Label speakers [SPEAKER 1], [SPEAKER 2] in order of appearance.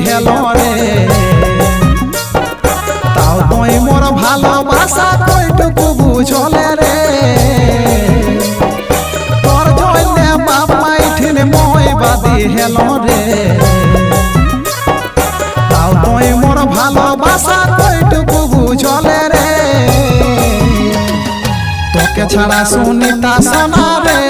[SPEAKER 1] হেল রে তাও তুই মোর ভালোবাসা কইটুকু বুঝলে রে তোর জন্য বাপ মাইঠিন মই বাদি হেল রে তাও তুই মোর ভালোবাসা কইটুকু বুঝলে রে তোকে ছাড়া সুনিতা সোনা রে